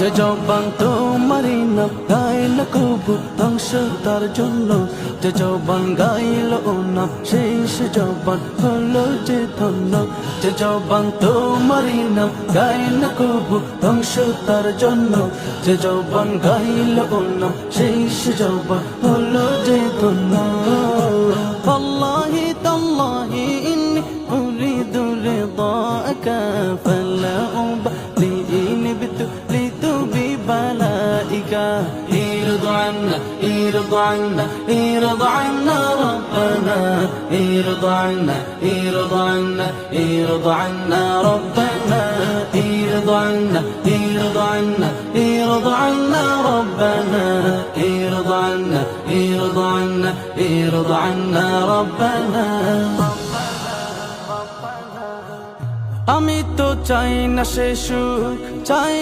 যে জবান তোমারই নাম গাইল কবু ধ্বংস তার জন্য, যে জবান গাইল ও নাম শেষ জবান হলো যে ধন্য, যে জবান তোমারই নাম গাইল কবু ধ্বংস তার জন্য, যে জবান গাইল ও নাম শেষ জবান হলো যে ধন্য। والله تالله إني أريد رضاك فلا أبالي إن ابتليت ببلائك. ارض عنا ارض عنا ارض عنا ربنا، ارض عنا ارض عنا ارض عنا ربنا، ارض عنا ارض عنا ارض عنا ربنا، ارض عنا ارض عنا ارض عنا ربنا. আমি তো চাই না সে সুখ, চাই